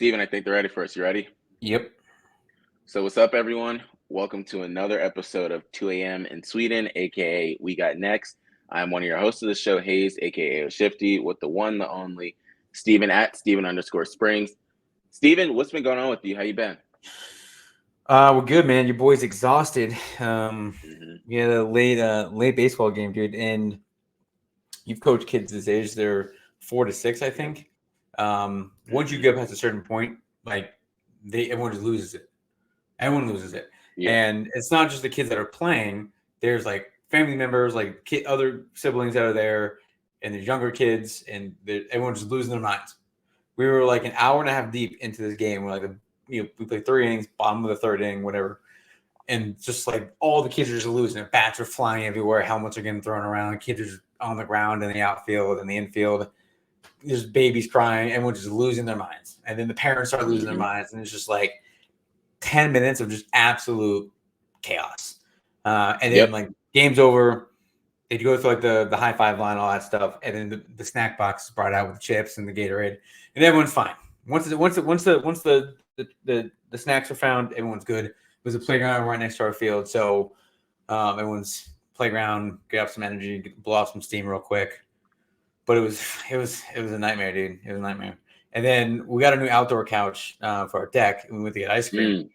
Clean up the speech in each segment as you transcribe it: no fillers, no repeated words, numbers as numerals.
Steven, I think they're ready for us. You ready? Yep. So what's up, everyone? Welcome to another episode of 2 a.m. in Sweden, aka We Got Next. I'm one of your hosts of the show, Hayes, aka Shifty, with the one, the only, Steven at Steven_Springs. Steven, what's been going on with you? How you been? We're good, man. Your boy's exhausted. Mm-hmm. We had a late baseball game, dude, and you've coached kids this age. They're 4 to 6, I think. Once you get past a certain point, like everyone just loses it. Everyone loses it, Yeah. and it's not just the kids that are playing. There's like family members, like other siblings that are there, and there's younger kids, and everyone's just losing their minds. We were like an hour and a half deep into this game. We're like, we played 3 innings, bottom of the 3rd inning, whatever. And just like all the kids are just losing. Their bats are flying everywhere. Helmets are getting thrown around. Kids are just on the ground in the outfield and the infield. There's babies crying. Everyone's just losing their minds. And then the parents start losing their minds. And it's just like 10 minutes of just absolute chaos. And then like game's over. They go through like the high five line, all that stuff. And then the snack box is brought out with the chips and the Gatorade. And everyone's fine. Once the snacks are found, everyone's good. There's a playground right next to our field, so everyone's playground, get up some energy, blow off some steam real quick. But it was a nightmare, dude. It was a nightmare. And then we got a new outdoor couch for our deck, and we went to get ice cream.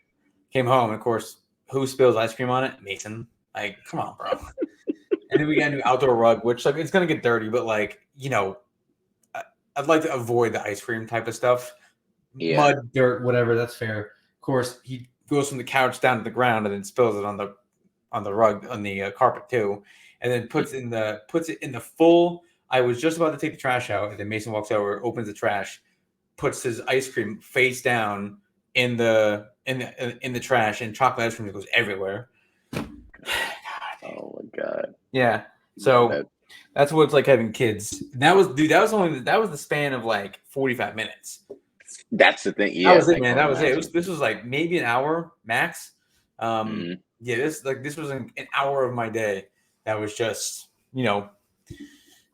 Came home, and of course, who spills ice cream on it? Mason. Like, come on, bro. And then we got a new outdoor rug, which like it's gonna get dirty, but like I'd like to avoid the ice cream type of stuff. Yeah. Mud, dirt, whatever. That's fair. Of course, he goes from the couch down to the ground and then spills it on the rug on the carpet too, and then puts it in the full. I was just about to take the trash out, and then Mason walks over, opens the trash, puts his ice cream face down in the trash, and chocolate ice cream goes everywhere. Oh my god! Yeah. So that's what it's like having kids. That was the span of like 45 minutes. That's the thing. Yeah, that was it, man. That was it. This was like maybe an hour max. Yeah, this was an hour of my day that was just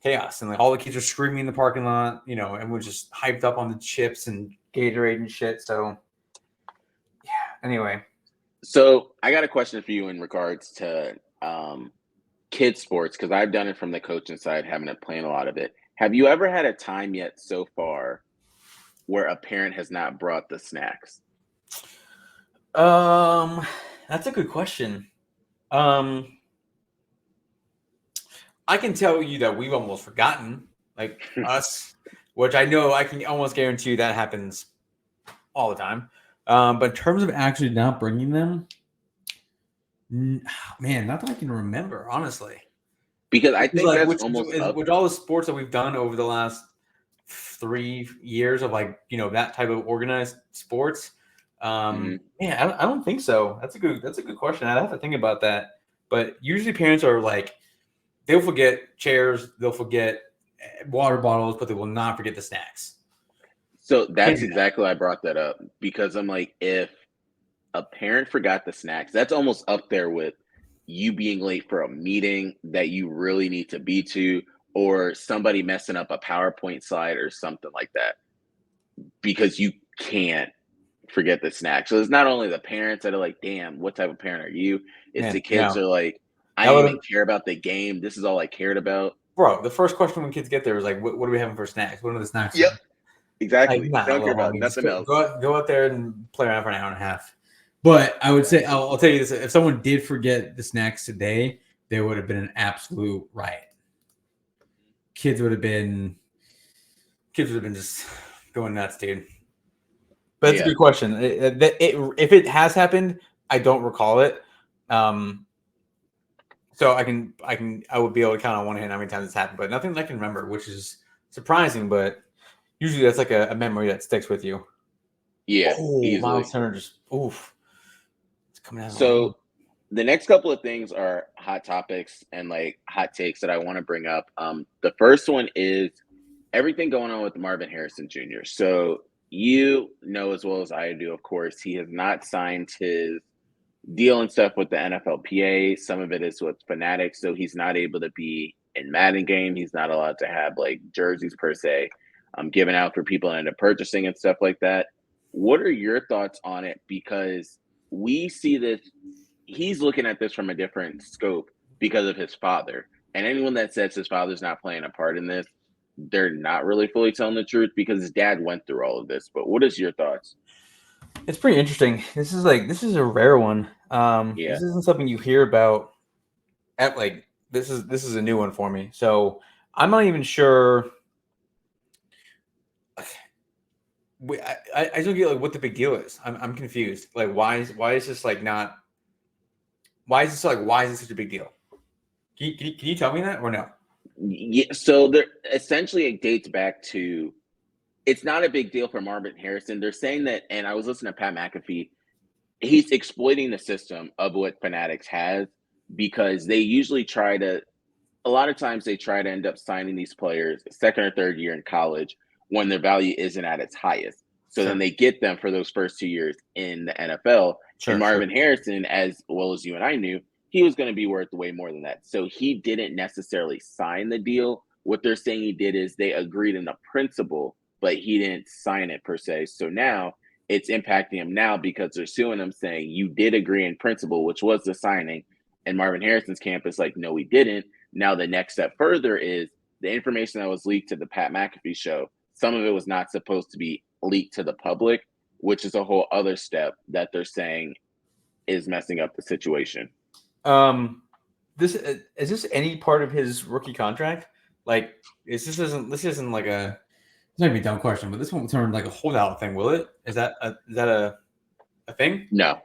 chaos, and like all the kids are screaming in the parking lot, and we're just hyped up on the chips and Gatorade and shit. So yeah. Anyway, so I got a question for you in regards to kids sports, because I've done it from the coaching side, having to plan a lot of it. Have you ever had a time yet so far where a parent has not brought the snacks? That's a good question. I can tell you that we've almost forgotten, like us, which I know I can almost guarantee you that happens all the time. But in terms of actually not bringing them, man, not that I can remember, honestly. Because I think that's almost with all the sports that we've done over the last 3 years of that type of organized sports. Man, I don't think so. That's a good question. I'd have to think about that. But usually parents are like, they'll forget chairs, they'll forget water bottles, but they will not forget the snacks. So that's exactly why I brought that up, because I'm like, if a parent forgot the snacks, that's almost up there with you being late for a meeting that you really need to be to, or somebody messing up a PowerPoint slide or something like that, because you can't forget the snacks. So it's not only the parents that are like, damn, what type of parent are you? It's the kids are like, I didn't even care about the game. This is all I cared about. Bro, the first question when kids get there is like, what are we having for snacks? What are the snacks? Yep. Exactly. Like, don't care about nothing else. Go out there and play around for an hour and a half. But I would say, I'll tell you this: if someone did forget the snacks today, there would have been an absolute riot. Kids would have been just going nuts, dude. But that's a good question. If it has happened, I don't recall it. So I would be able to count on one hand how many times it's happened, but nothing I can remember, which is surprising. But usually that's like a memory that sticks with you. Yeah. Miles Turner just oof. So the next couple of things are hot topics and like hot takes that I want to bring up. The first one is everything going on with Marvin Harrison Jr. So you know as well as I do, of course, he has not signed his deal and stuff with the NFLPA. Some of it is with Fanatics, so he's not able to be in Madden game. He's not allowed to have like jerseys per se given out for people to end up purchasing and stuff like that. What are your thoughts on it? Because we see this, he's looking at this from a different scope because of his father. And anyone that says his father's not playing a part in this, they're not really fully telling the truth because his dad went through all of this. But what is your thoughts? It's pretty interesting. This is a rare one. Yeah. This isn't something you hear about at like this is a new one for me. So I'm not even sure. I don't get like what the big deal is. I'm confused. Like why is this like not? Why is this such a big deal? Can you tell me that or no? Yeah. So there essentially it dates back to, it's not a big deal for Marvin Harrison. They're saying that, and I was listening to Pat McAfee, he's exploiting the system of what Fanatics has because they usually a lot of times they try to end up signing these players second or third year in college when their value isn't at its highest. So then they get them for those first 2 years in the NFL. And Marvin Harrison, as well as you and I knew, he was going to be worth way more than that. So he didn't necessarily sign the deal. What they're saying he did is they agreed in the principle, but he didn't sign it per se. So now it's impacting him now because they're suing him saying you did agree in principle, which was the signing. And Marvin Harrison's camp is like, no, we didn't. Now the next step further is the information that was leaked to the Pat McAfee show. Some of it was not supposed to be leaked to the public, which is a whole other step that they're saying is messing up the situation. This is this any part of his rookie contract? Like, this isn't like a, this might be a dumb question, but this won't turn like a holdout thing, will it? Is that a thing? No,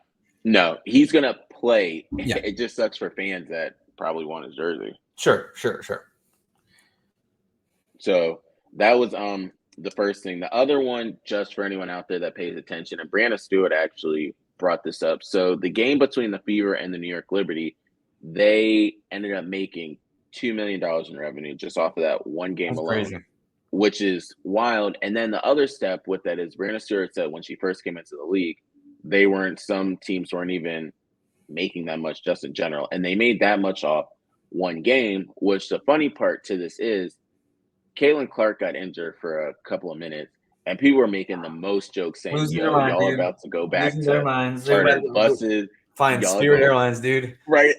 he's gonna play. Yeah. It just sucks for fans that probably want his jersey. Sure. So that was the first thing. The other one, just for anyone out there that pays attention, and Brandon Stewart actually brought this up. So the game between the Fever and the New York Liberty, they ended up making $2 million in revenue just off of that one game alone, crazy, which is wild. And then the other step with that is Brandon Stewart said when she first came into the league, some teams weren't even making that much just in general. And they made that much off one game, which the funny part to this is Caitlin Clark got injured for a couple of minutes, and people were making the most jokes saying, y'all are about to go back to their minds. charter buses. Flying Spirit Airlines, dude. Right.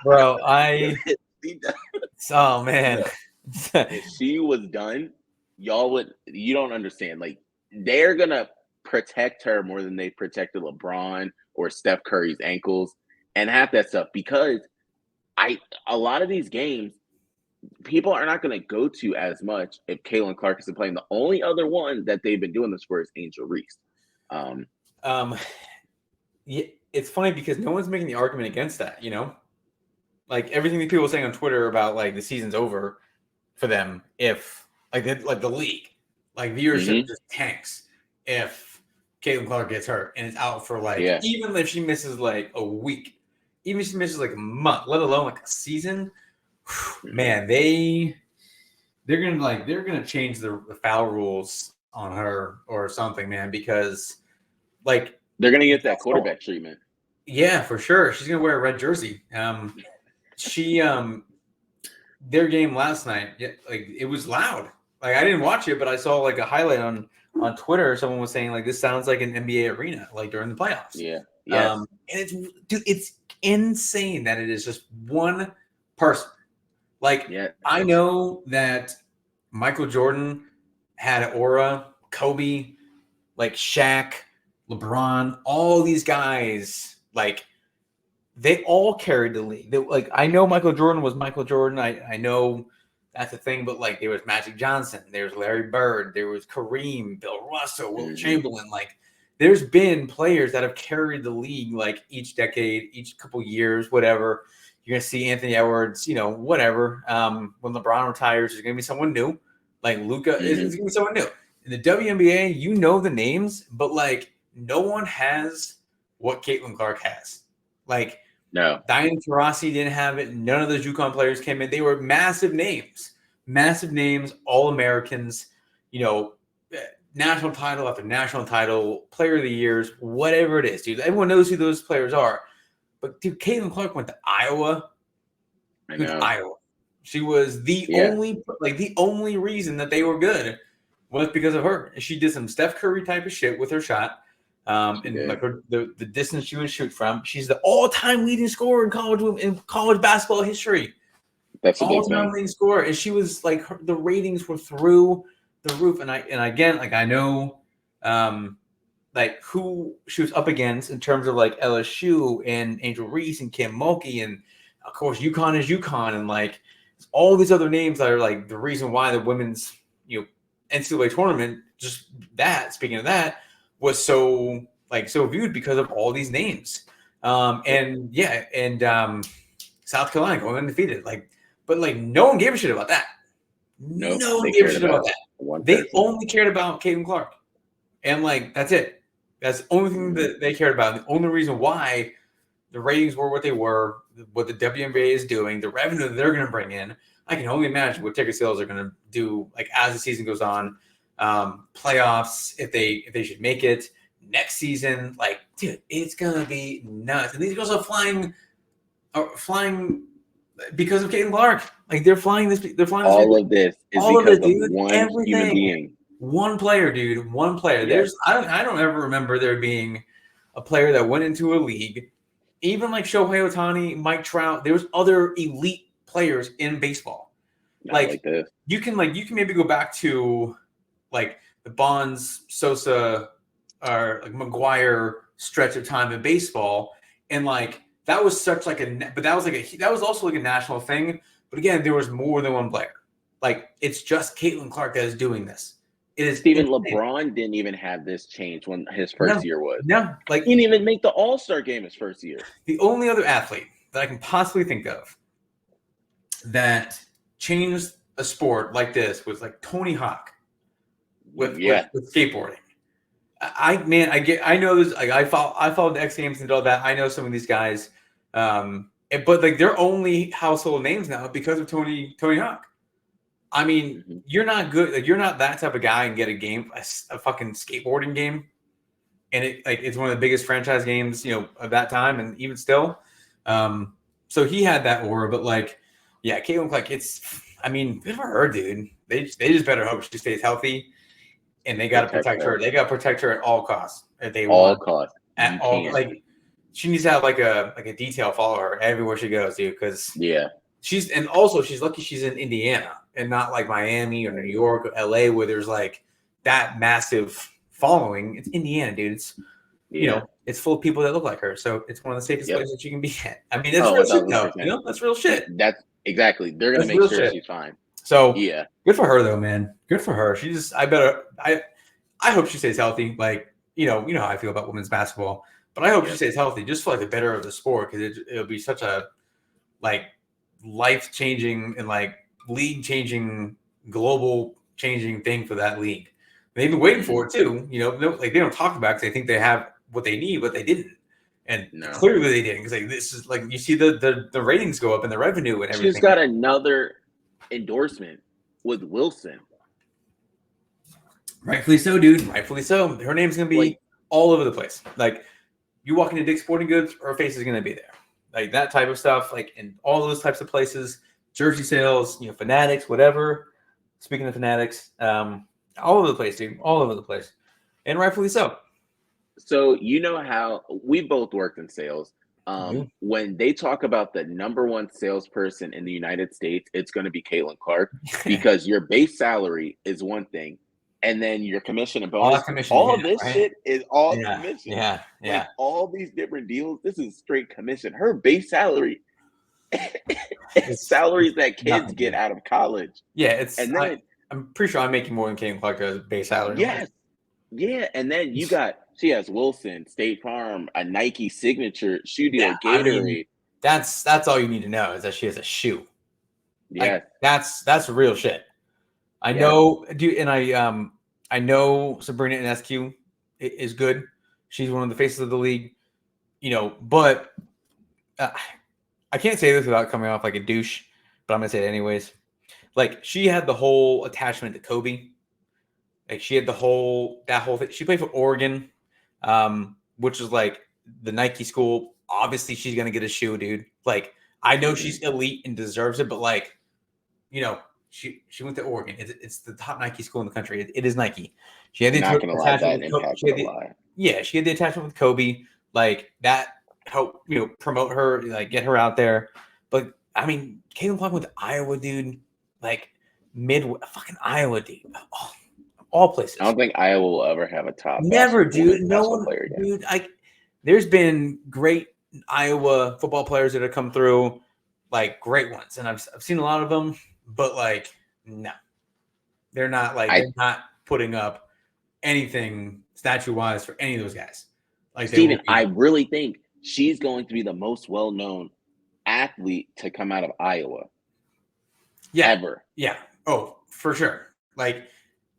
Bro, oh, man. If she was done, you don't understand. Like, they're going to protect her more than they protected LeBron or Steph Curry's ankles and half that stuff because a lot of these games, people are not going to go to as much if Caitlin Clark isn't playing. The only other one that they've been doing this for is Angel Reese. Yeah, it's funny because no one's making the argument against that, you know? Like everything that people are saying on Twitter about like the season's over for them if like the league, like viewership just tanks if Caitlin Clark gets hurt and is out for like even if she misses like a week, even if she misses like a month, let alone like a season. Man, they're gonna change the foul rules on her or something, man, because like they're gonna get that quarterback treatment. Yeah, for sure. She's gonna wear a red jersey. Their game last night, like it was loud. Like I didn't watch it, but I saw like a highlight on Twitter. Someone was saying like this sounds like an NBA arena, like during the playoffs. Yeah. Yes. And it's insane that it is just one person. Like, I know that Michael Jordan had an aura, Kobe, like Shaq, LeBron, all these guys, like, they all carried the league. I know Michael Jordan was Michael Jordan. I know that's a thing, but, like, there was Magic Johnson. There was Larry Bird. There was Kareem, Bill Russell, Wilt Chamberlain. Like, there's been players that have carried the league, like, each decade, each couple years, whatever. You're going to see Anthony Edwards, whatever. When LeBron retires, there's going to be someone new. Like Luka is going to be someone new. In the WNBA, you know the names, but like no one has what Caitlin Clark has. Like Diana Taurasi didn't have it. None of those UConn players came in. They were massive names, all Americans, national title after national title, player of the years, whatever it is, dude. Everyone knows who those players are. But dude, Caitlin Clark went to Iowa. I know. Iowa. She was the only reason that they were good was because of her. She did some Steph Curry type of shit with her shot. And like the distance she would shoot from. She's the all-time leading scorer in college basketball history. That's a big thing. All-time leading scorer, and she was like the ratings were through the roof. And again, like I know, like who she was up against in terms of like LSU and Angel Reese and Kim Mulkey, and of course UConn is UConn, and like all these other names that are like the reason why the women's NCAA tournament, just that, speaking of that, was so viewed because of all these names. South Carolina going undefeated. But no one gave a shit about that. No one gave a shit about that. They only cared about Caitlin Clark. And that's it. That's the only thing that they cared about. And the only reason why the ratings were what they were, what the WNBA is doing, the revenue that they're going to bring in. I can only imagine what ticket sales are going to do as the season goes on, playoffs, if they should make it next season. Dude, it's going to be nuts. And these girls are flying because of Caitlin Clark. They're flying this. They're flying this. All of this is because of one human being. One player, dude. One player. Yes. I don't ever remember there being a player that went into a league, even like Shohei Ohtani, Mike Trout. There was other elite players in baseball. Like this. You can maybe go back to the Bonds, Sosa, or McGuire stretch of time in baseball, and that was such but that was also a national thing. But again, there was more than one player. It's just Caitlin Clark that is doing this. It is Steven LeBron didn't even have this change when his first year was. No, he didn't even make the All-Star game his first year. The only other athlete that I can possibly think of that changed a sport like this was Tony Hawk with skateboarding. I know this. I followed the X Games and all that. I know some of these guys, but they're only household names now because of Tony Hawk. I mean, you're not good. You're not that type of guy and get a fucking skateboarding game, and it's one of the biggest franchise games of that time, and even still. So he had that aura, but Caitlin Clark. Good for her, dude. They just better hope she stays healthy, and they got to protect her. They got to protect her at all costs. At all costs. At all, she needs to have a detail follow her everywhere she goes, dude. Because she's lucky she's in Indiana and not Miami or New York or LA where there's that massive following. It's Indiana, dude. It's it's full of people that look like her, so it's one of the safest places that you can be at. I mean, it's real shit, though. That's real shit. That's exactly. They're gonna make sure she's fine. So good for her, though, man. Good for her. I hope she stays healthy. You know how I feel about women's basketball, but I hope she stays healthy just for the better of the sport, because it'll be such a life-changing and league changing, global changing thing for that league. They've been waiting for it too. They don't talk about it because they think they have what they need, but they didn't. And clearly they didn't, because this is you see the ratings go up and the revenue and everything. She's got another endorsement with Wilson. Rightfully so, dude. Rightfully so. Her name's gonna be all over the place. You walk into Dick's Sporting Goods, her face is gonna be there. That type of stuff, in all those types of places. Jersey sales, Fanatics, whatever. Speaking of Fanatics, all over the place, dude. All over the place. And rightfully so. So how we both worked in sales. When they talk about the number one salesperson in the United States, it's going to be Caitlin Clark, because your base salary is one thing, and then your commission and bonus. All of this shit is all commission. Yeah. All these different deals, this is straight commission. Her base salary is salaries that kids get out of college. Yeah, I'm pretty sure I'm making more than Caitlin Clark's base salary. Yes. Yeah, and then she has Wilson, State Farm, a Nike signature shoe deal, Gatorade. That's all you need to know, is that she has a shoe. Yeah, that's real shit. I know, dude, and I know Sabrina Ionescu is good. She's one of the faces of the league, but I can't say this without coming off like a douche, but I'm gonna say it anyways. She had the whole attachment to Kobe. She had that whole thing. She played for Oregon, which is the Nike school. Obviously, she's gonna get a shoe, dude. I know she's elite and deserves it, but She went to Oregon. It's the top Nike school in the country. It is Nike. She had the Not gonna lie, that attachment with impact Kobe. a lot. Yeah, she had the attachment with Kobe. Like that helped promote her, like get her out there. But I mean, Caitlin Clark went to Iowa, dude. Like fucking Iowa, dude. All places. I don't think Iowa will ever have a top Never, dude. No one, player again. dude. There's been great Iowa football players that have come through, like great ones, and I've seen a lot of them. But like, no, they're not they're not putting up anything statue wise for any of those guys. Like, Steven, I really think she's going to be the most well known athlete to come out of Iowa. Yeah. Ever. Yeah. Oh, for sure. Like,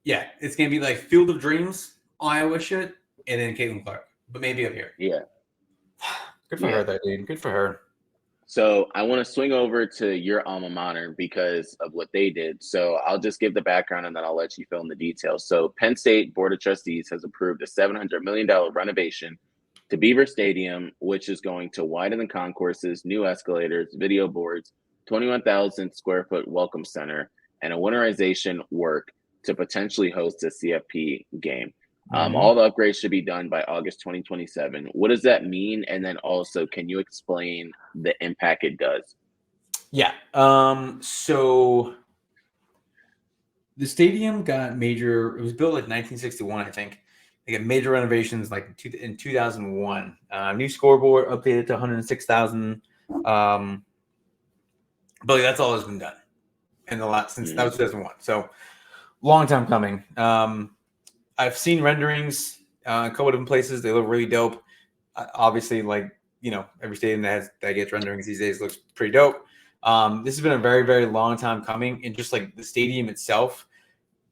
yeah, it's gonna be like Field of Dreams, Iowa shit, and then Caitlin Clark. But maybe up here. Yeah. Good for her, though, dude. Good for her. So I want to swing over to your alma mater because of what they did. So I'll just give the background and then I'll let you fill in the details. So Penn State Board of Trustees has approved a $700 million renovation to Beaver Stadium, which is going to widen the concourses, new escalators, video boards, 21,000 square foot welcome center, and a winterization work to potentially host a CFP game. All the upgrades should be done by August 2027. What does that mean? And then also, can you explain the impact it does? Yeah. So the stadium got major. It was built like 1961, I think. They got major renovations like in 2001. New scoreboard updated to 106,000. But that's all that's been done in the last since that was 2001. So long time coming. I've seen renderings a couple of different places. They look really dope. Obviously, like every stadium that gets renderings these days looks pretty dope. This has been a very, very long time coming, and just like the stadium itself,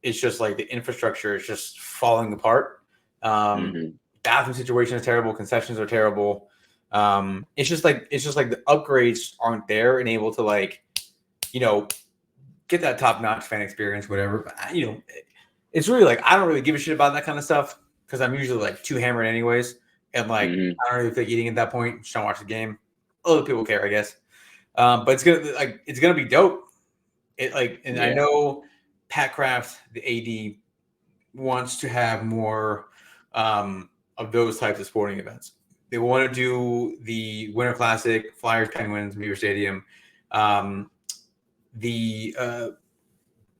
it's just like the infrastructure is just falling apart. Bathroom situation is terrible. Concessions are terrible. It's just like the upgrades aren't there and able to get that top notch fan experience, whatever. But it's really like I don't really give a shit about that kind of stuff because I'm usually like too hammered anyways, and like I don't really feel like eating at that point. Just don't watch the game. Other people care, I guess. But it's gonna be dope. I know Pat Kraft, the AD, wants to have more of those types of sporting events. They want to do the Winter Classic, Flyers, Penguins, Beaver Stadium.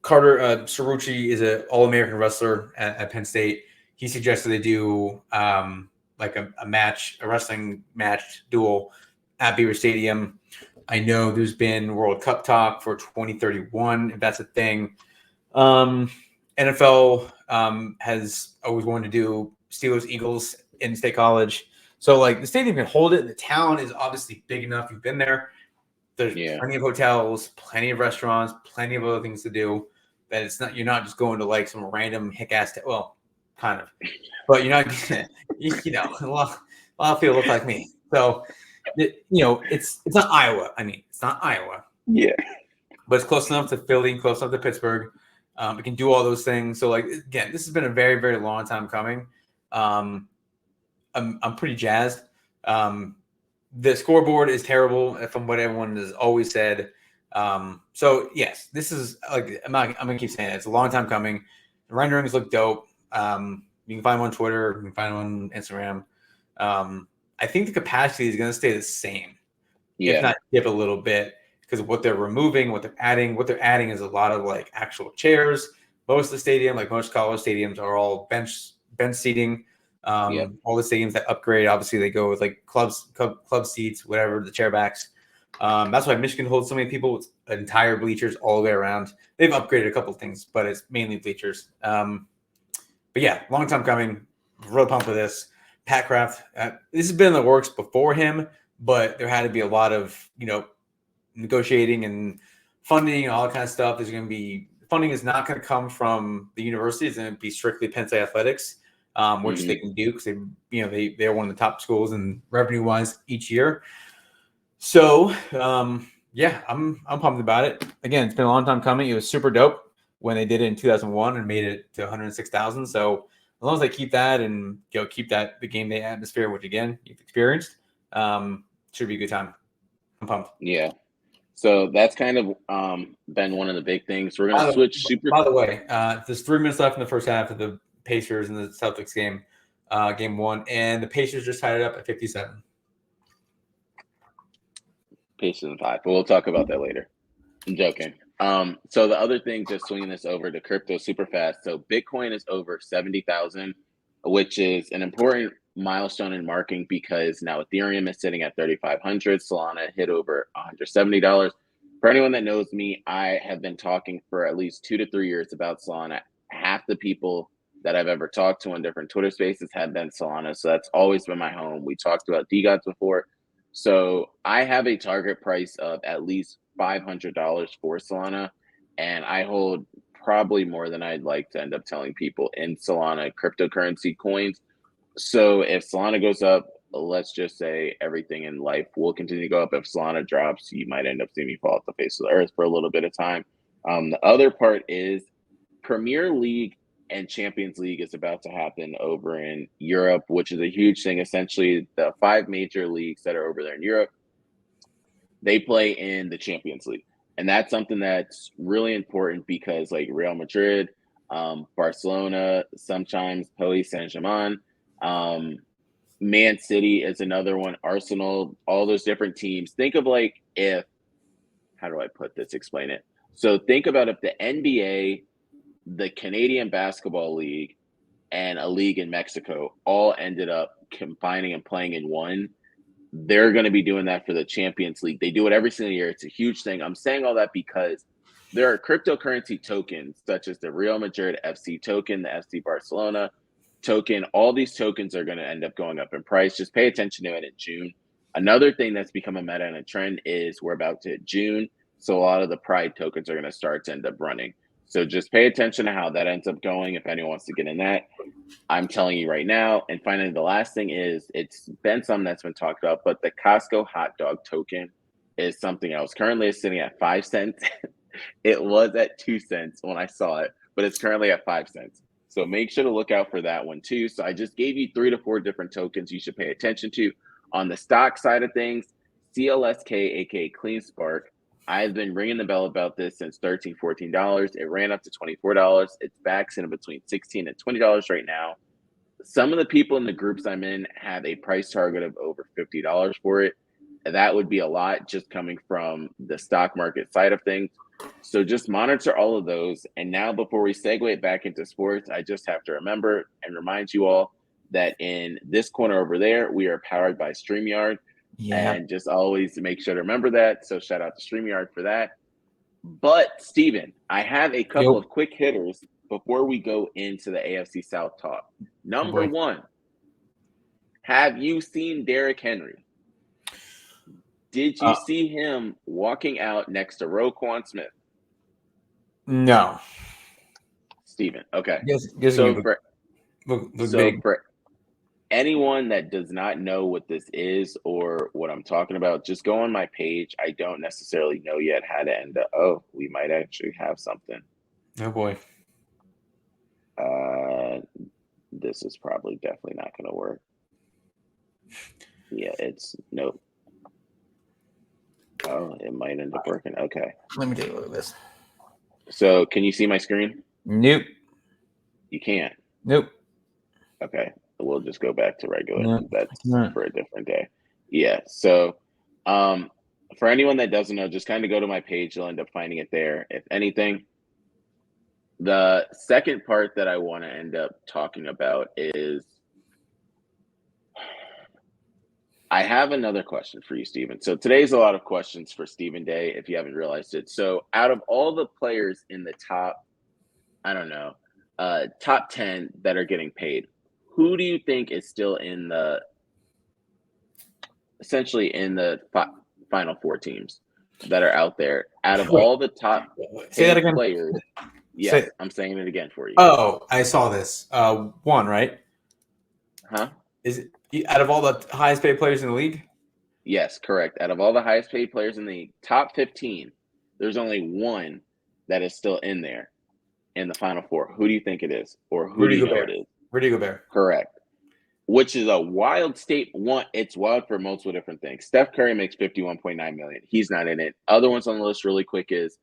Carter Cerrucci is an All-American wrestler at Penn State. He suggested they do like a wrestling match duel at Beaver Stadium. I know there's been World Cup talk for 2031, if that's a thing. NFL has always wanted to do Steelers Eagles in State College. So like the stadium can hold it. The town is obviously big enough. You've been there. There's plenty of hotels, plenty of restaurants, plenty of other things to do. That you're not just going to like some random hick ass. Well, kind of, but you're not. A lot of people look like me. So, it's not Iowa. I mean, it's not Iowa. Yeah, but it's close enough to Philly, close enough to Pittsburgh. It can do all those things. So, like again, this has been a very, very long time coming. I'm pretty jazzed. The scoreboard is terrible from what everyone has always said. So yes, this is like I'm gonna keep saying it. It's a long time coming. The renderings look dope. You can find them on Twitter. You can find them on Instagram. I think the capacity is going to stay the same, if not dip a little bit, because of what they're removing, what they're adding. What they're adding is a lot of like actual chairs. Most of the stadium, like most college stadiums, are all bench seating. All the stadiums that upgrade, obviously, they go with like club seats, whatever, the chairbacks. That's why Michigan holds so many people with entire bleachers all the way around. They've upgraded a couple of things, but it's mainly bleachers. But yeah, long time coming. Real pumped for this. Pat Kraft, this has been in the works before him, but there had to be a lot of negotiating and funding and all that kind of stuff. There's going to be funding is not going to come from the university. It's going to be strictly Penn State athletics. Which they can do because they're one of the top schools and revenue wise each year. So I'm pumped about it. Again, it's been a long time coming. It was super dope when they did it in 2001 and made it to 106,000. So as long as they keep that and keep that the game day atmosphere, which again you've experienced, should be a good time. I'm pumped. Yeah. So that's kind of been one of the big things. We're going to switch super. By the way, there's 3 minutes left in the first half of the Pacers and the Celtics game, game one, and the Pacers just tied it up at 57. Pacers in 5, but we'll talk about that later. I'm joking. So the other thing, just swinging this over to crypto super fast. So Bitcoin is over 70,000, which is an important milestone in marking because now Ethereum is sitting at 3,500. Solana hit over $170. For anyone that knows me, I have been talking for at least 2 to 3 years about Solana. Half the people that I've ever talked to on different Twitter spaces have been Solana. So that's always been my home. We talked about DGOTs before. So I have a target price of at least $500 for Solana, and I hold probably more than I'd like to end up telling people in Solana cryptocurrency coins. So if Solana goes up, let's just say everything in life will continue to go up. If Solana drops, you might end up seeing me fall off the face of the earth for a little bit of time. The other part is Premier League and Champions League is about to happen over in Europe, which is a huge thing. Essentially, the 5 major leagues that are over there in Europe, they play in the Champions League. And that's something that's really important because like Real Madrid, Barcelona, sometimes Paris Saint-Germain, Man City is another one, Arsenal, all those different teams. Think of like if, how do I put this, explain it? So think about if the NBA, the Canadian Basketball League, and a league in Mexico all ended up combining and playing in one. They're going to be doing that for the Champions League. They do it every single year. It's a huge thing. I'm saying all that because there are cryptocurrency tokens such as the Real Madrid FC token, the FC Barcelona token. All these tokens are going to end up going up in price. Just pay attention to it in June. Another thing that's become a meta and a trend is we're about to hit June. So a lot of the Pride tokens are going to start to end up running. So just pay attention to how that ends up going if anyone wants to get in that. I'm telling you right now. And finally, the last thing is it's been something that's been talked about, but the Costco hot dog token is something else. Currently, it's sitting at 5 cents. It was at 2 cents when I saw it, but it's currently at 5 cents. So make sure to look out for that one too. So I just gave you 3 to 4 different tokens you should pay attention to. On the stock side of things, CLSK, aka Clean Spark, I've been ringing the bell about this since $13, $14. It ran up to $24. It's back in between $16 and $20 right now. Some of the people in the groups I'm in have a price target of over $50 for it. That would be a lot just coming from the stock market side of things. So just monitor all of those. And now before we segue back into sports, I just have to remember and remind you all that in this corner over there, we are powered by StreamYard. Yeah. And just always make sure to remember that. So shout out to StreamYard for that. But Steven, I have a couple of quick hitters before we go into the AFC South talk. Number one, have you seen Derrick Henry? Did you see him walking out next to Roquan Smith? No. Steven, okay. So for anyone that does not know what this is or what I'm talking about, just go on my page. I don't necessarily know yet how to end up. Oh, we might actually have something. Oh, boy. This is probably definitely not going to work. Yeah, it's nope. Oh, it might end up working. Okay. Let me take a look at this. So can you see my screen? Nope. You can't? Nope. Okay. We'll just go back to regular. Nope. That's for a different day. Yeah. So for anyone that doesn't know, just kind of go to my page. You'll end up finding it there. If anything, the second part that I want to end up talking about is I have another question for you, Steven. So today's a lot of questions for Stephen Day, if you haven't realized it. So out of all the players in the top, I don't know, top 10 that are getting paid, who do you think is still in the, essentially in the final 4 teams that are out there? Out of all the top players, yes, I'm saying it again for you. Oh, I saw this. 1, right? Huh? Is it out of all the highest paid players in the league? Yes, correct. Out of all the highest paid players in the top 15, there's only 1 that is still in there in the final 4. Who do you think it is? Or who do you know it is? Rudy Gobert. Correct. which is a wild state. One, it's wild for multiple different things. Steph Curry makes $51.9 million. He's not in it. Other ones on the list really quick is,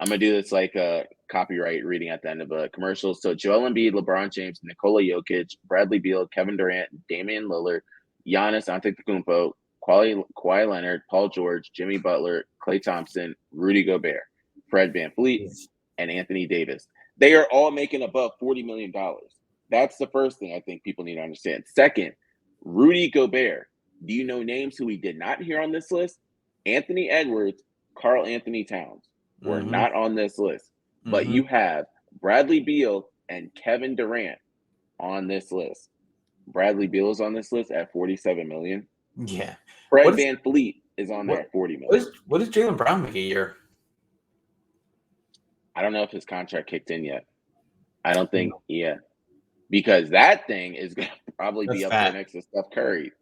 I'm going to do this like a copyright reading at the end of a commercial. So Joel Embiid, LeBron James, Nikola Jokic, Bradley Beal, Kevin Durant, Damian Lillard, Giannis Antetokounmpo, Kawhi Leonard, Paul George, Jimmy Butler, Klay Thompson, Rudy Gobert, Fred VanVleet, and Anthony Davis. They are all making above $40 million. That's the first thing I think people need to understand. Second, Rudy Gobert. Do you know names who we did not hear on this list? Anthony Edwards, Karl Anthony Towns were not on this list. But you have Bradley Beal and Kevin Durant on this list. Bradley Beal is on this list at $47 million. Yeah. Fred VanVleet is on there at $40 million. What does Jaylen Brown make a year? I don't know if his contract kicked in yet. I don't think, because that thing is going to probably be up there next to Steph Curry.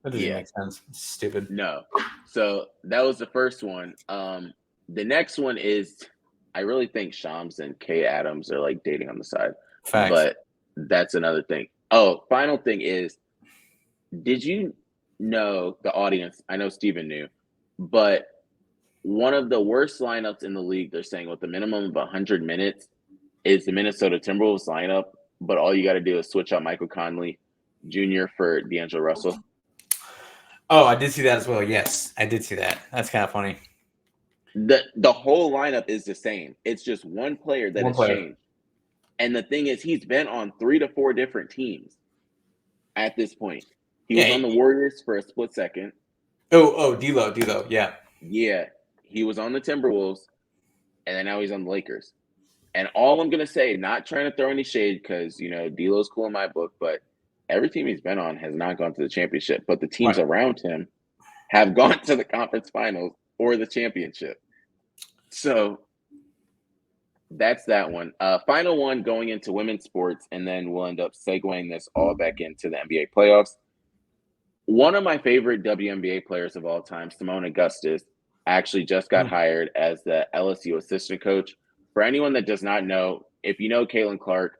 That doesn't make sense. It's stupid. No. So that was the first one. The next one is, I really think Shams and Kay Adams are like dating on the side. Facts. But that's another thing. Oh, final thing is, did you know, the audience, I know Steven knew, but one of the worst lineups in the league, they're saying with a minimum of 100 minutes, is the Minnesota Timberwolves lineup, but all you got to do is switch out Michael Conley Jr. for D'Angelo Russell. Oh, I did see that as well. Yes, I did see that. That's kind of funny. The whole lineup is the same. It's just one player that has changed. And the thing is, he's been on 3 to 4 different teams at this point. He was on the Warriors for a split second. D'Lo, yeah. Yeah, he was on the Timberwolves, and then now he's on the Lakers. And all I'm going to say, not trying to throw any shade because, you know, D'Lo's cool in my book, but every team he's been on has not gone to the championship. But the teams around him have gone to the conference finals or the championship. So that's that one. Final one going into women's sports, and then we'll end up segueing this all back into the NBA playoffs. One of my favorite WNBA players of all time, Simone Augustus, actually just got hired as the LSU assistant coach. For anyone that does not know, if you know Caitlin Clark,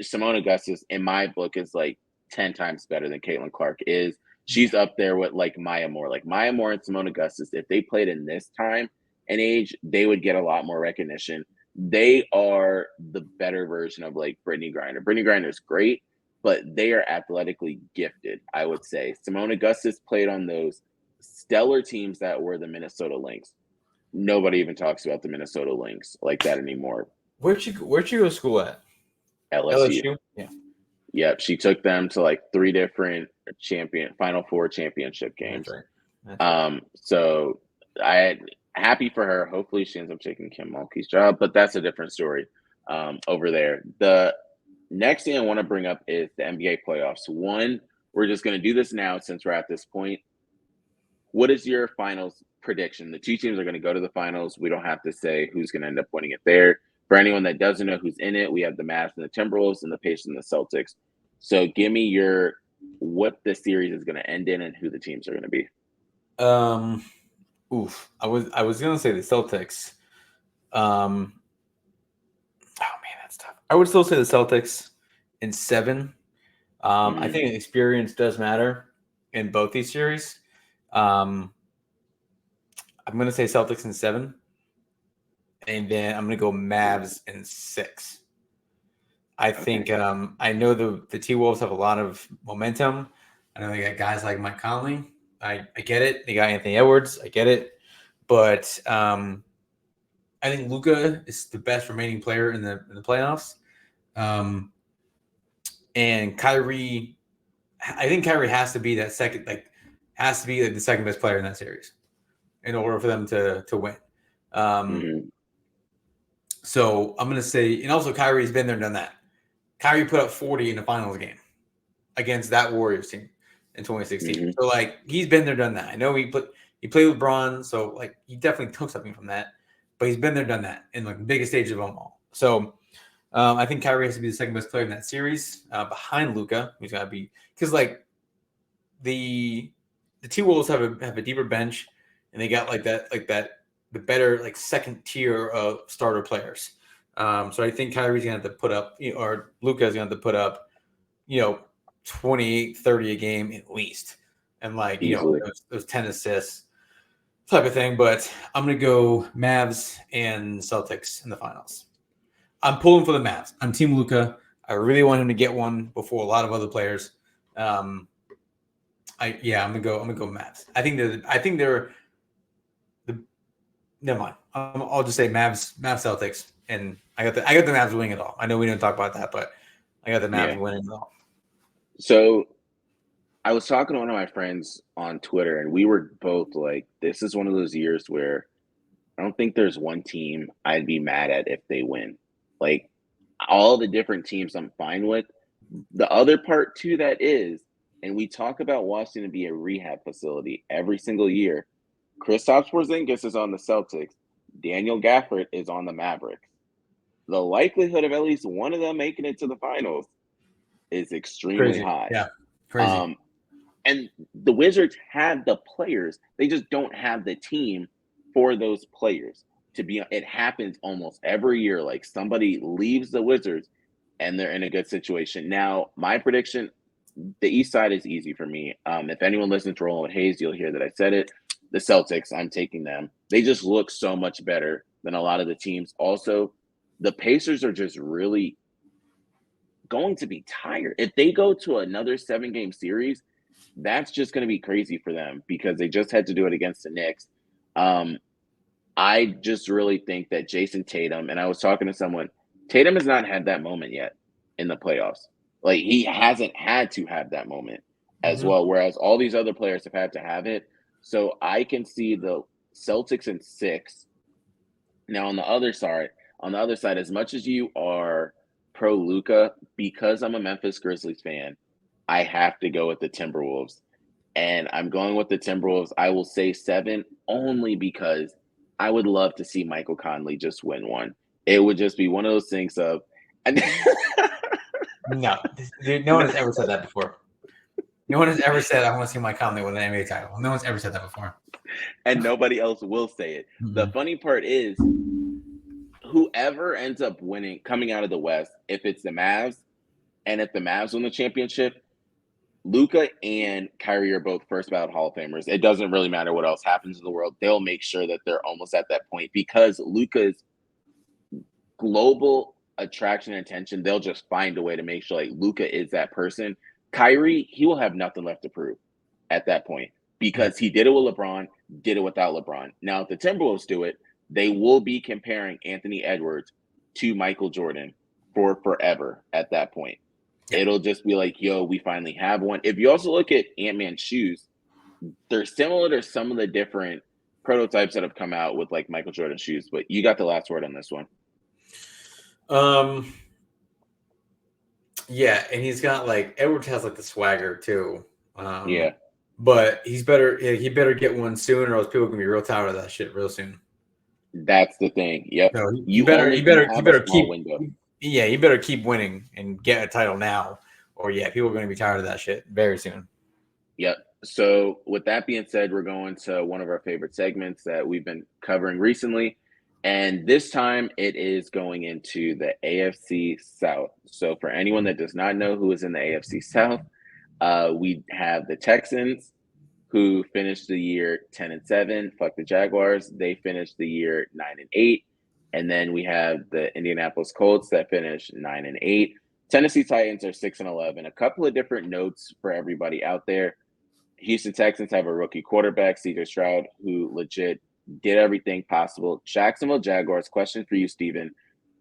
Simone Augustus, in my book, is like 10 times better than Caitlin Clark is. She's up there with like Maya Moore. Like Maya Moore and Simone Augustus, if they played in this time and age, they would get a lot more recognition. They are the better version of like Brittany Griner. Brittany Griner is great, but they are athletically gifted, I would say. Simone Augustus played on those stellar teams that were the Minnesota Lynx. Nobody even talks about the Minnesota Lynx like that anymore. Where'd you go to school at? LSU. Yeah. Yep. She took them to like 3 different Final Four championship games. That's right. So happy for her. Hopefully she ends up taking Kim Mulkey's job, but that's a different story over there. The next thing I want to bring up is the NBA playoffs. One, we're just going to do this now since we're at this point. What is your finals prediction? The 2 teams are going to go to the finals. We don't have to say who's going to end up winning it there. For anyone that doesn't know who's in it, we have the Mavs and the Timberwolves and the Pacers and the Celtics. So give me what the series is going to end in and who the teams are going to be. I was going to say the Celtics. Oh man, that's tough. I would still say the Celtics in 7. I think experience does matter in both these series. I'm going to say Celtics in 7. And then I'm going to go Mavs in 6. I think I know the T-Wolves have a lot of momentum. I know they got guys like Mike Conley. I get it. They got Anthony Edwards. I get it. But I think Luka is the best remaining player in the playoffs. And Kyrie, I think Kyrie has to be that second, the second best player in that series in order for them to win. So I'm going to say, and also Kyrie's been there and done that. Kyrie put up 40 in the finals game against that Warriors team in 2016. So like he's been there, done that. I know he played with LeBron, so like he definitely took something from that. But he's been there, done that in like the biggest stage of them all. So I think Kyrie has to be the second best player in that series behind Luka. Who's got to be because like the T-Wolves have a deeper bench and they got the better like second tier of starter players. So I think Kyrie's going to have to put up, or Luka's going to have to put up, 28, 30 a game at least. And Easily. those 10 assists type of thing. But I'm going to go Mavs and Celtics in the finals. I'm pulling for the Mavs. I'm Team Luka. I really want him to get one before a lot of other players. I'm gonna go Mavs. I think they're the. Never mind. I'll just say Mavs Celtics, and I got the Mavs winning it all. I know we didn't talk about that, but I got the Mavs winning it all. So I was talking to one of my friends on Twitter, and we were both like, this is one of those years where I don't think there's one team I'd be mad at if they win. Like, all the different teams I'm fine with. The other part to that is, and we talk about Washington be a rehab facility every single year. Kristaps Porzingis is on the Celtics. Daniel Gafford is on the Mavericks. The likelihood of at least one of them making it to the finals is extremely high. Yeah, crazy. And the Wizards have the players. They just don't have the team for those players. It happens almost every year. Like, somebody leaves the Wizards and they're in a good situation. Now, my prediction, the East side is easy for me. If anyone listens to Rolling with Hayes, you'll hear that I said it. The Celtics, I'm taking them. They just look so much better than a lot of the teams. Also, the Pacers are just really going to be tired. If they go to another 7-game series, that's just going to be crazy for them because they just had to do it against the Knicks. I just really think that Jason Tatum, and I was talking to someone, Tatum has not had that moment yet in the playoffs. Like, he hasn't had to have that moment as well, whereas all these other players have had to have it. So I can see the Celtics in 6. Now, on the other side, as much as you are pro Luka, because I'm a Memphis Grizzlies fan, I have to go with the Timberwolves. And I'm going with the Timberwolves. I will say 7 only because I would love to see Michael Conley just win one. It would just be one of those things of no, dude, no one has ever said that before. No one has ever said, I want to see Mike Conley win an NBA title. No one's ever said that before. And nobody else will say it. The funny part is, whoever ends up winning, coming out of the West, if it's the Mavs, and if the Mavs win the championship, Luka and Kyrie are both first ballot Hall of Famers. It doesn't really matter what else happens in the world. They'll make sure that they're almost at that point because Luka's global attraction and attention, they'll just find a way to make sure like Luka is that person. Kyrie, he will have nothing left to prove at that point because he did it with LeBron, did it without LeBron. Now, if the Timberwolves do it, they will be comparing Anthony Edwards to Michael Jordan for forever at that point. It'll just be like, yo, we finally have one. If you also look at Ant-Man's shoes, they're similar to some of the different prototypes that have come out with like Michael Jordan shoes, but you got the last word on this one. Yeah, and he's got like Edwards has like the swagger too. Yeah. But he better get one soon or else people are gonna be real tired of that shit real soon. That's the thing. Yep. So you better keep window. Yeah, you better keep winning and get a title now, or people are going to be tired of that shit very soon. Yep. So with that being said, we're going to one of our favorite segments that we've been covering recently, and this time it is going into the AFC South. So for anyone that does not know who is in the AFC South, we have the Texans, who finished the year 10-7. Fuck the Jaguars. They finished the year 9-8. And then we have the Indianapolis Colts that finished 9-8. Tennessee Titans are 6-11. A couple of different notes for everybody out there. Houston Texans have a rookie quarterback, C.J. Stroud, who legit did everything possible. Jacksonville Jaguars, question for you, Steven.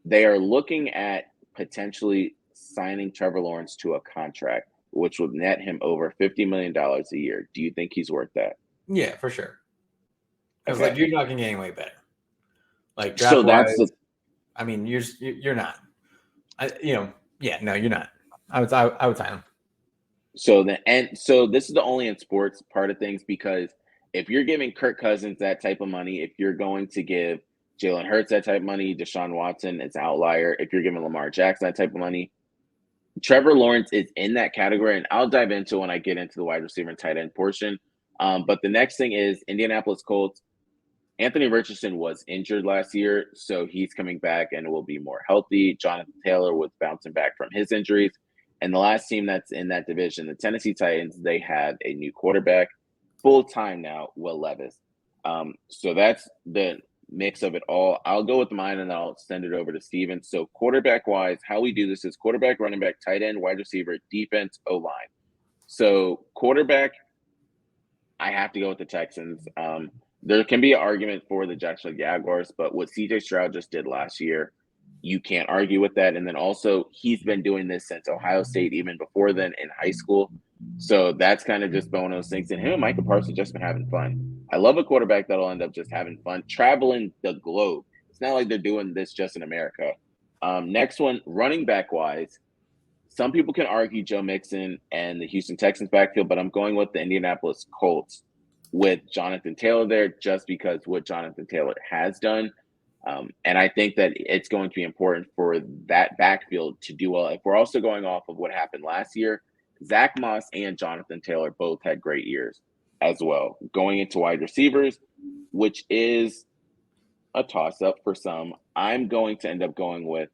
They are looking at potentially signing Trevor Lawrence to a contract, which would net him over $50 million a year. Do you think he's worth that? Yeah, for sure. Because like you're not going to get any way better. Like so that's I mean, you're not. No, you're not. I would sign him. So this is the only in sports part of things because if you're giving Kirk Cousins that type of money, if you're going to give Jalen Hurts that type of money, Deshaun Watson, it's an outlier. If you're giving Lamar Jackson that type of money, Trevor Lawrence is in that category, and I'll dive into when I get into the wide receiver and tight end portion. But the next thing is Indianapolis Colts. Anthony Richardson was injured last year, so he's coming back and will be more healthy. Jonathan Taylor was bouncing back from his injuries. And the last team that's in that division, the Tennessee Titans, they have a new quarterback, full time now, Will Levis. So that's the mix of it all. I'll go with mine and then I'll send it over to Steven. So quarterback wise, how we do this is quarterback, running back, tight end, wide receiver, defense, O-line. So quarterback, I have to go with the Texans. There can be an argument for the Jacksonville Jaguars, but what CJ Stroud just did last year, you can't argue with that. And then also, he's been doing this since Ohio State, even before then in high school. So that's kind of just one of those things. And him and Micah Parsons just been having fun. I love a quarterback that'll end up just having fun, traveling the globe. It's not like they're doing this just in America. Next one, running back wise, some people can argue Joe Mixon and the Houston Texans backfield, but I'm going with the Indianapolis Colts with Jonathan Taylor there just because what Jonathan Taylor has done. And I think that it's going to be important for that backfield to do well. If we're also going off of what happened last year, Zach Moss and Jonathan Taylor both had great years as well. Going into wide receivers, which is a toss-up for some, I'm going to end up going with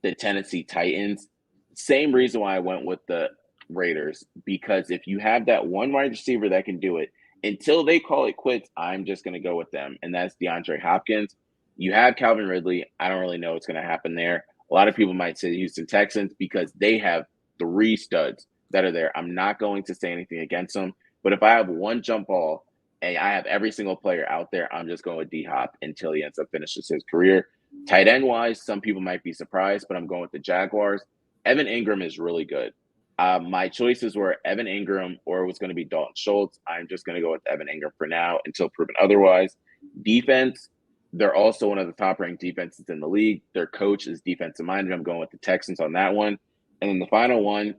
the Tennessee Titans. Same reason why I went with the Raiders, because if you have that one wide receiver that can do it, until they call it quits, I'm just going to go with them, and that's DeAndre Hopkins. You have Calvin Ridley. I don't really know what's going to happen there. A lot of people might say the Houston Texans because they have 3 studs that are there. I'm not going to say anything against them, but if I have one jump ball and I have every single player out there, I'm just going with D-Hop until he ends up finishes his career. Tight end wise, some people might be surprised, but I'm going with the Jaguars. Evan Ingram is really good. My choices were Evan Ingram or it was going to be Dalton Schultz. I'm just going to go with Evan Ingram for now until proven otherwise. Defense, they're also one of the top-ranked defenses in the league. Their coach is defensive-minded. I'm going with the Texans on that one. And then the final one,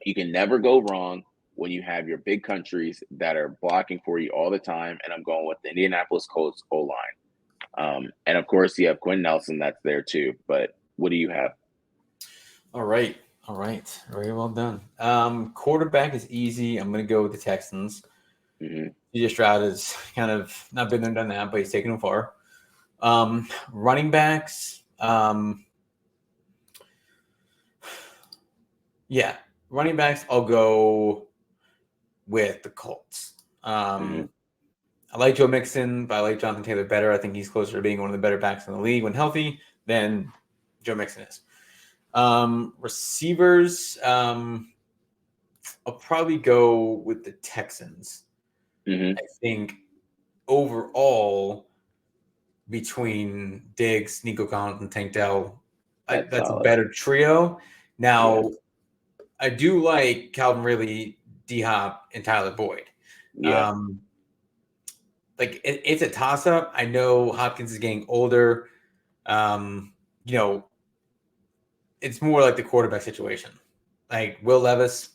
you can never go wrong when you have your big countries that are blocking for you all the time, and I'm going with the Indianapolis Colts O-line. And, of course, you have Quinn Nelson that's there too. But what do you have? All right. Very well done. Quarterback is easy. I'm going to go with the Texans. CJ Stroud has kind of not been there, done that, but he's taken them far. Running backs. Running backs, I'll go with the Colts. I like Joe Mixon, but I like Jonathan Taylor better. I think he's closer to being one of the better backs in the league when healthy than Joe Mixon is. Receivers, I'll probably go with the Texans. I think overall, between Diggs, Nico Collins, and Tank Dell, that's a better trio. Now, I do like Calvin Ridley, D-Hop, and Tyler Boyd. It's a toss-up. I know Hopkins is getting older. It's more like the quarterback situation. Like Will Levis,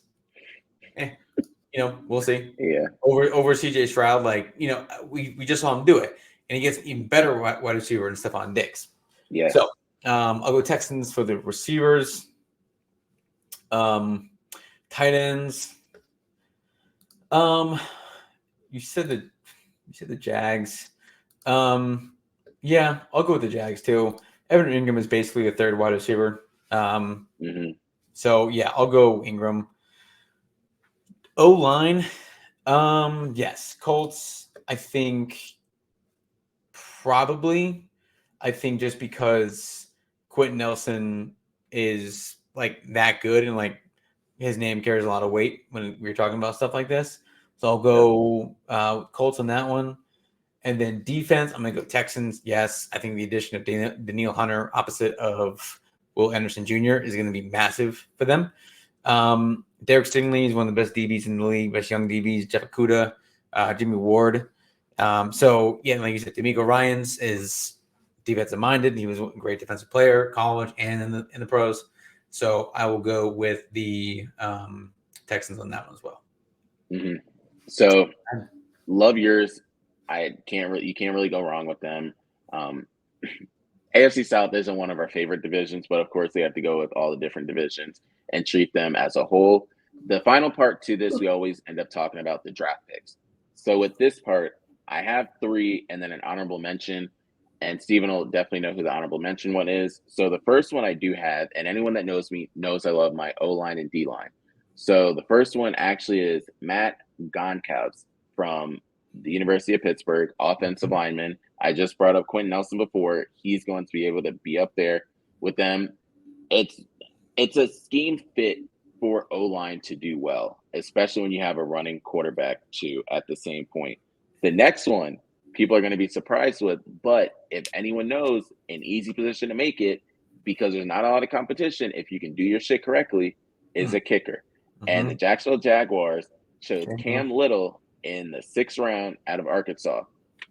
we'll see. Yeah. Over CJ Stroud, we just saw him do it. And he gets even better wide receiver than Stephon Diggs. Yeah. So I'll go Texans for the receivers. Tight ends. You said the Jags. I'll go with the Jags too. Evan Ingram is basically a third wide receiver. So I'll go Ingram. O-line. Yes. Colts, I think probably. I think just because Quentin Nelson is that good and his name carries a lot of weight when we're talking about stuff like this. So I'll go Colts on that one. And then defense, I'm going to go Texans. Yes, I think the addition of Daniil Hunter opposite of Will Anderson Jr. is going to be massive for them. Derek Stingley is one of the best DBs in the league, best young DBs. Jeff Okudah, Jimmy Ward. Like you said, D'Amico Ryans is defensive minded. He was a great defensive player, college and in the pros. So I will go with the Texans on that one as well. So love yours. You can't really go wrong with them. AFC South isn't one of our favorite divisions, but of course they have to go with all the different divisions and treat them as a whole. The final part to this, we always end up talking about the draft picks. So with this part, I have 3 and then an honorable mention. and Steven will definitely know who the honorable mention one is. So the first one I do have, and anyone that knows me knows I love my O-line and D-line. So the first one actually is Matt Goncalves from the University of Pittsburgh, offensive lineman. I just brought up Quentin Nelson before. He's going to be able to be up there with them. It's a scheme fit for O-line to do well, especially when you have a running quarterback too at the same point. The next one, people are going to be surprised with, but if anyone knows an easy position to make it, because there's not a lot of competition, if you can do your shit correctly, is a kicker. And the Jacksonville Jaguars chose Cam Little in the 6th round out of Arkansas.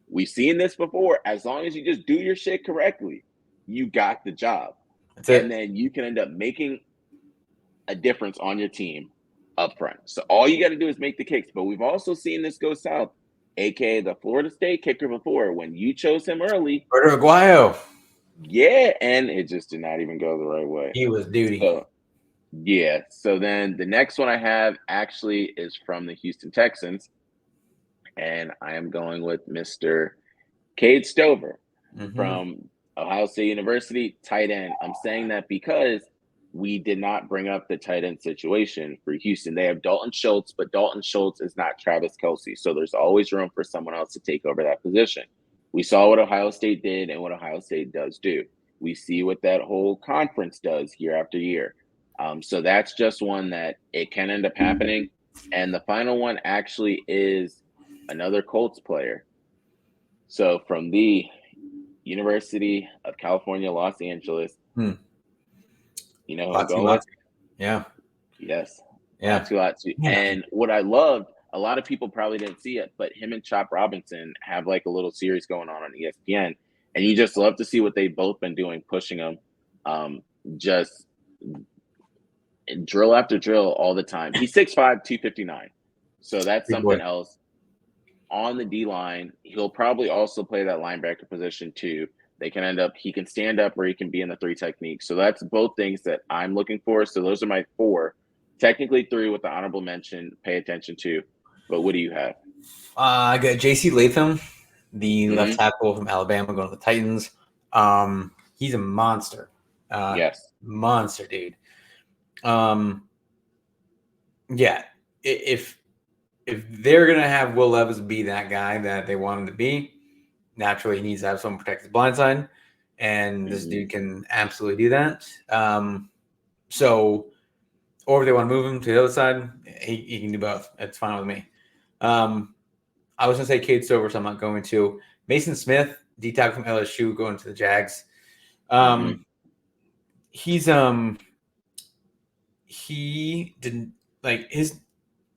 We've seen this before. As long as you just do your shit correctly, you got the job. And then you can end up making a difference on your team up front. So all you got to do is make the kicks. But we've also seen this go south, aka the Florida State kicker before, when you chose him early. Roberto Aguayo. Yeah, and it just did not even go the right way. He was duty. So, yeah. So then the next one I have actually is from the Houston Texans, and I am going with Mr. Cade Stover from Ohio State University, tight end. I'm saying that because we did not bring up the tight end situation for Houston. They have Dalton Schultz, but Dalton Schultz is not Travis Kelce. So there's always room for someone else to take over that position. We saw what Ohio State did and what Ohio State does do. We see what that whole conference does year after year. So that's just one that it can end up happening. And the final one actually is another Colts player. So from the University of California, Los Angeles, you know who I'm going with? Yeah. Yes. Yeah. Latu. And what I loved, a lot of people probably didn't see it, but him and Chop Robinson have like a little series going on ESPN. And you just love to see what they've both been doing, pushing them just drill after drill all the time. He's 6'5", 259. So that's something else. On the D-line, he'll probably also play that linebacker position too. He can stand up or he can be in the 3 technique. So that's both things that I'm looking for. So those are my 4. Technically 3 with the honorable mention, pay attention to. But what do you have? I got J.C. Latham, the left tackle from Alabama, going to the Titans. He's a monster. Yes. Monster, dude. Yeah. If they're going to have Will Levis be that guy that they want him to be, naturally, he needs to have someone protect his blind side, and this dude can absolutely do that. Or if they want to move him to the other side, he can do both. It's fine with me. I was going to say Cade Stover, so I'm not going to. Mason Smith, D-tackle from LSU, going to the Jags. He didn't like his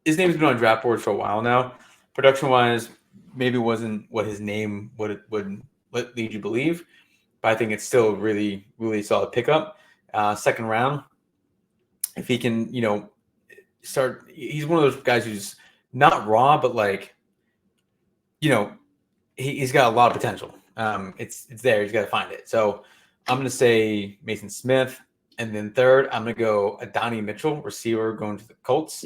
name's been on draft boards for a while now. Production-wise, maybe wasn't what his name would lead you believe, but I think it's still a really, really solid pickup. 2nd round. If he can, start, he's one of those guys who's not raw, but like, he's got a lot of potential. It's there. He's got to find it. So I'm going to say Mason Smith. And then 3rd, I'm going to go Adonai Mitchell, receiver, going to the Colts.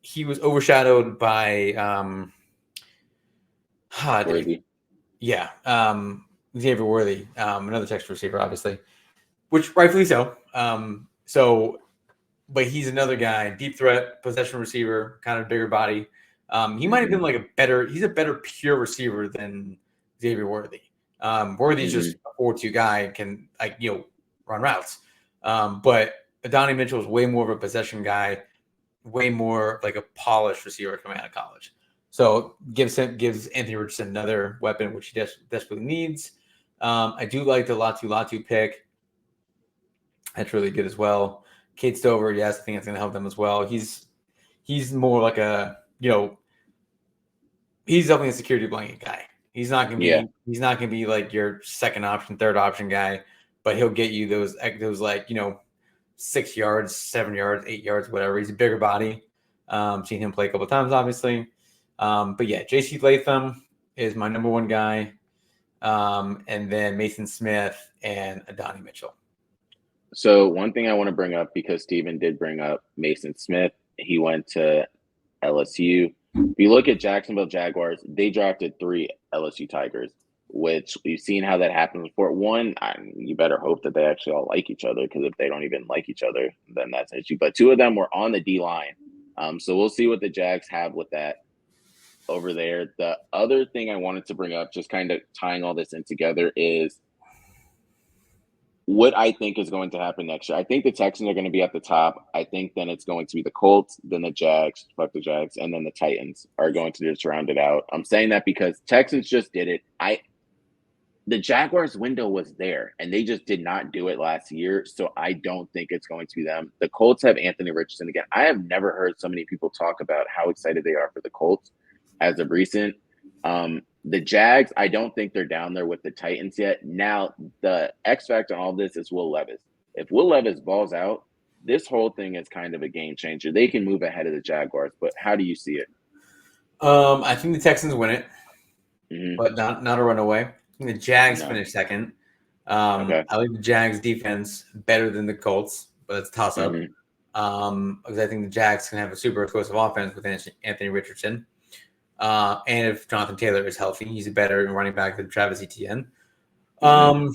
He was overshadowed by Worthy. Xavier Worthy, another Texas receiver, obviously, which rightfully so. But he's another guy, deep threat, possession receiver, kind of bigger body. He might have been he's a better pure receiver than Xavier Worthy. Worthy's just a 4-2 guy, can run routes. But Adonai Mitchell is way more of a possession guy, way more like a polished receiver coming out of college. So gives Anthony Richardson another weapon, which he desperately needs. I do like the Latu pick. That's really good as well. Cade Stover, yes, I think it's going to help them as well. He's more like a, he's definitely a security blanket guy. He's not going to be like your 2nd option, 3rd option guy, but he'll get you those 6 yards, 7 yards, 8 yards, whatever. He's a bigger body. Seen him play a couple of times, obviously. But yeah, J.C. Latham is my number 1 guy. And then Mason Smith and Adonai Mitchell. So one thing I want to bring up, because Steven did bring up Mason Smith, he went to LSU. If you look at Jacksonville Jaguars, they drafted 3 LSU Tigers, which we've seen how that happens before. One, you better hope that they actually all like each other, because if they don't even like each other, then that's an issue. But two of them were on the D line. So we'll see what the Jags have with that over there. The other thing I wanted to bring up, just kind of tying all this in together, is what I think is going to happen next year. I think the Texans are going to be at the top. I think then it's going to be the Colts, then the Jags, fuck the Jags, and then the Titans are going to just round it out. I'm saying that because Texans just did it. The Jaguars window was there, and they just did not do it last year, so I don't think it's going to be them. The Colts have Anthony Richardson again. I have never heard so many people talk about how excited they are for the Colts as of recent. The Jags, I don't think they're down there with the Titans yet. Now, the X factor on all this is Will Levis. If Will Levis balls out, this whole thing is kind of a game changer. They can move ahead of the Jaguars, but how do you see it? I think the Texans win it, but not a runaway. I think the Jags finish second. Okay. I like the Jags defense better than the Colts, but it's a toss-up. Because I think the Jags can have a super explosive offense with Anthony Richardson. And if Jonathan Taylor is healthy, he's a better running back than Travis Etienne. And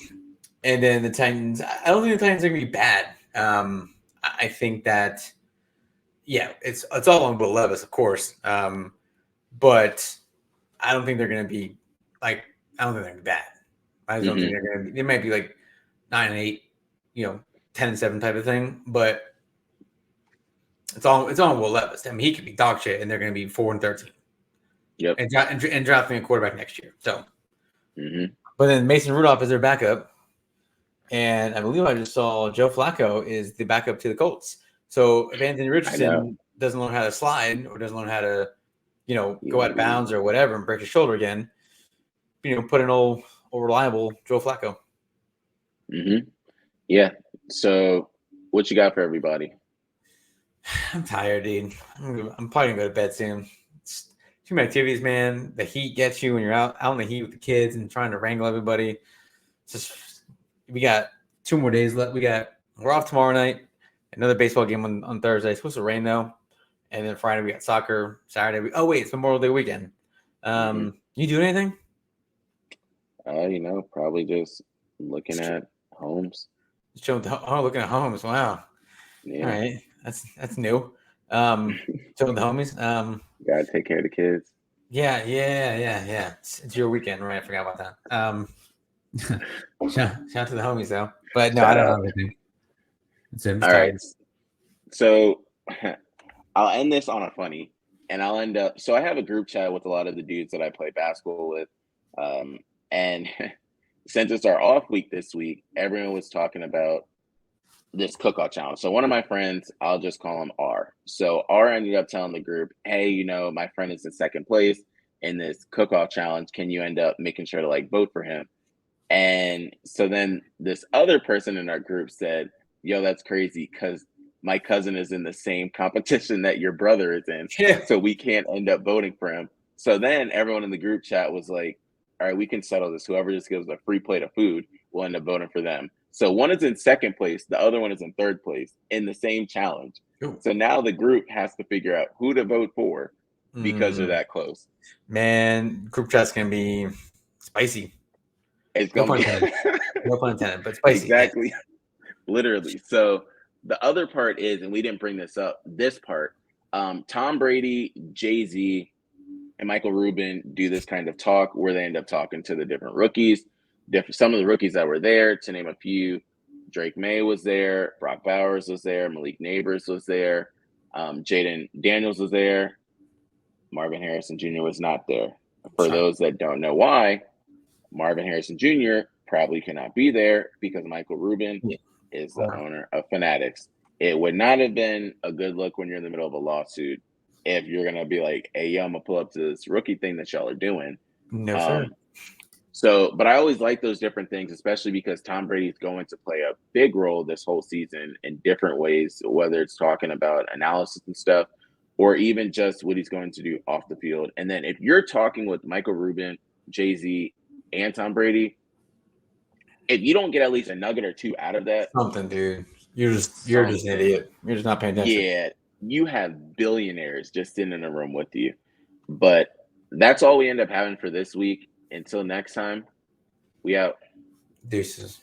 then the Titans, I don't think the Titans are going to be bad. I think that, it's all on Will Levis, of course. But I don't think they're going to be I don't think they're going to be bad. I just don't think they're going to be. They might be like 9-8, 10-7 type of thing. But it's all on Will Levis. I mean, he could be dog shit, and they're going to be 4-13. Yep. And drafting a quarterback next year. So, but then Mason Rudolph is their backup, and I believe I just saw Joe Flacco is the backup to the Colts. So if Anthony Richardson doesn't learn how to slide or doesn't learn how to, go out of bounds or whatever and break his shoulder again, put an old reliable Joe Flacco. Yeah. So what you got for everybody? I'm tired, dude. I'm probably gonna go to bed soon. Too many activities, man. The heat gets you when you're out in the heat with the kids and trying to wrangle everybody. We got 2 more days left. We're off tomorrow night. Another baseball game on Thursday. It's supposed to rain though. And then Friday we got soccer. Saturday it's Memorial Day weekend. You do anything? Probably just looking at homes. Looking at homes. Wow. Yeah. All right. That's new. Chilling with the homies. Gotta take care of the kids. Yeah. It's your weekend, right? I forgot about that. Shout out to the homies though. But no, I don't know anything. All right. So I'll end this on a funny, and I'll end up. So I have a group chat with a lot of the dudes that I play basketball with, and since it's our off week this week, everyone was talking about this cook-off challenge. So one of my friends, I'll just call him R. So R ended up telling the group, hey, my friend is in second place in this cook-off challenge. Can you end up making sure to vote for him? And so then this other person in our group said, yo, that's crazy because my cousin is in the same competition that your brother is in. So we can't end up voting for him. So then everyone in the group chat was like, all right, we can settle this. Whoever just gives a free plate of food will end up voting for them. So one is in second place. The other one is in third place in the same challenge. Ooh. So now the group has to figure out who to vote for because they're that close. Man, group chat's going to be spicy. It's going to be. No pun intended, but spicy. Exactly. Literally. So the other part is, and we didn't bring this up, this part, Tom Brady, Jay-Z, and Michael Rubin do this kind of talk where they end up talking to the different rookies. Some of the rookies that were there, to name a few, Drake May was there, Brock Bowers was there, Malik Neighbors was there, Jaden Daniels was there, Marvin Harrison Jr. was not there. For those that don't know why, Marvin Harrison Jr. probably cannot be there because Michael Rubin is the owner of Fanatics. It would not have been a good look when you're in the middle of a lawsuit if you're going to be like, hey, yo, I'm going to pull up to this rookie thing that y'all are doing. No, sir. So, but I always like those different things, especially because Tom Brady's going to play a big role this whole season in different ways, whether it's talking about analysis and stuff, or even just what he's going to do off the field. And then if you're talking with Michael Rubin, Jay-Z, and Tom Brady, if you don't get at least a nugget or two out of that, something, dude, you're just an idiot. You're just not paying attention. Yeah, you have billionaires just sitting in a room with you. But that's all we end up having for this week. Until next time, we out. Deuces.